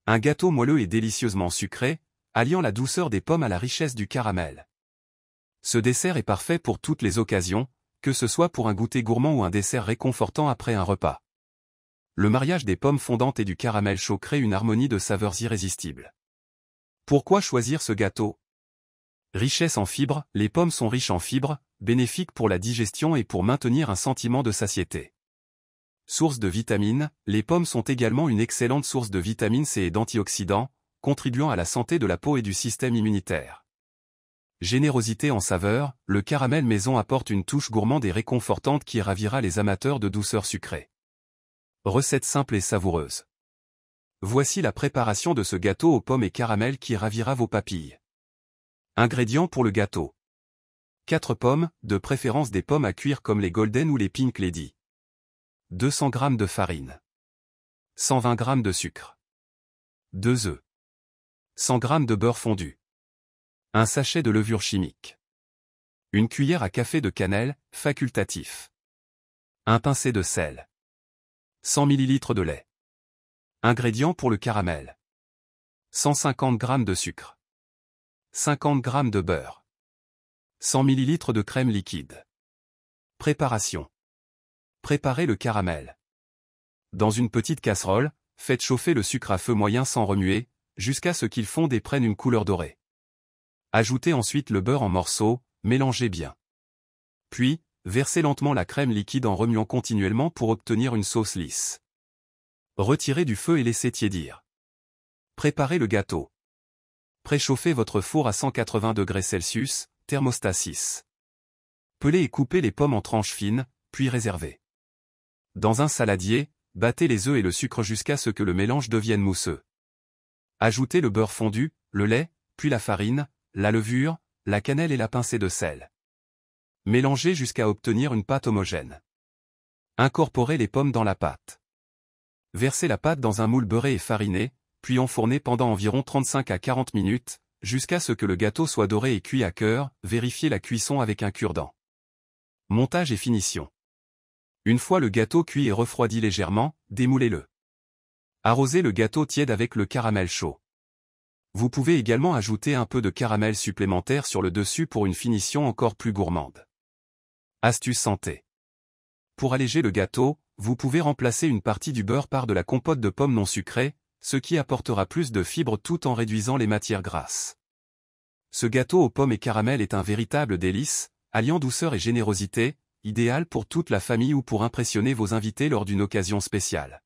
Un gâteau moelleux et délicieusement sucré, alliant la douceur des pommes à la richesse du caramel. Ce dessert est parfait pour toutes les occasions, que ce soit pour un goûter gourmand ou un dessert réconfortant après un repas. Le mariage des pommes fondantes et du caramel chaud crée une harmonie de saveurs irrésistibles. Pourquoi choisir ce gâteau? Richesse en fibres, les pommes sont riches en fibres, bénéfiques pour la digestion et pour maintenir un sentiment de satiété. Source de vitamines, les pommes sont également une excellente source de vitamine C et d'antioxydants, contribuant à la santé de la peau et du système immunitaire. Générosité en saveur, le caramel maison apporte une touche gourmande et réconfortante qui ravira les amateurs de douceur sucrée. Recette simple et savoureuse. Voici la préparation de ce gâteau aux pommes et caramel qui ravira vos papilles. Ingrédients pour le gâteau. 4 pommes, de préférence des pommes à cuire comme les Golden ou les Pink Lady. 200 g de farine. 120 g de sucre. 2 œufs. 100 g de beurre fondu. Un sachet de levure chimique. Une cuillère à café de cannelle, facultatif. Un pincé de sel. 100 ml de lait. Ingrédients pour le caramel. 150 g de sucre. 50 g de beurre. 100 ml de crème liquide. Préparation. Préparez le caramel. Dans une petite casserole, faites chauffer le sucre à feu moyen sans remuer, jusqu'à ce qu'il fonde et prenne une couleur dorée. Ajoutez ensuite le beurre en morceaux, mélangez bien. Puis, versez lentement la crème liquide en remuant continuellement pour obtenir une sauce lisse. Retirez du feu et laissez tiédir. Préparez le gâteau. Préchauffez votre four à 180 degrés Celsius, thermostat 6. Pelez et coupez les pommes en tranches fines, puis réservez. Dans un saladier, battez les œufs et le sucre jusqu'à ce que le mélange devienne mousseux. Ajoutez le beurre fondu, le lait, puis la farine, la levure, la cannelle et la pincée de sel. Mélangez jusqu'à obtenir une pâte homogène. Incorporez les pommes dans la pâte. Versez la pâte dans un moule beurré et fariné, puis enfournez pendant environ 35 à 40 minutes, jusqu'à ce que le gâteau soit doré et cuit à cœur, vérifiez la cuisson avec un cure-dent. Montage et finition. Une fois le gâteau cuit et refroidi légèrement, démoulez-le. Arrosez le gâteau tiède avec le caramel chaud. Vous pouvez également ajouter un peu de caramel supplémentaire sur le dessus pour une finition encore plus gourmande. Astuce santé. Pour alléger le gâteau, vous pouvez remplacer une partie du beurre par de la compote de pommes non sucrée, ce qui apportera plus de fibres tout en réduisant les matières grasses. Ce gâteau aux pommes et caramel est un véritable délice, alliant douceur et générosité, idéal pour toute la famille ou pour impressionner vos invités lors d'une occasion spéciale.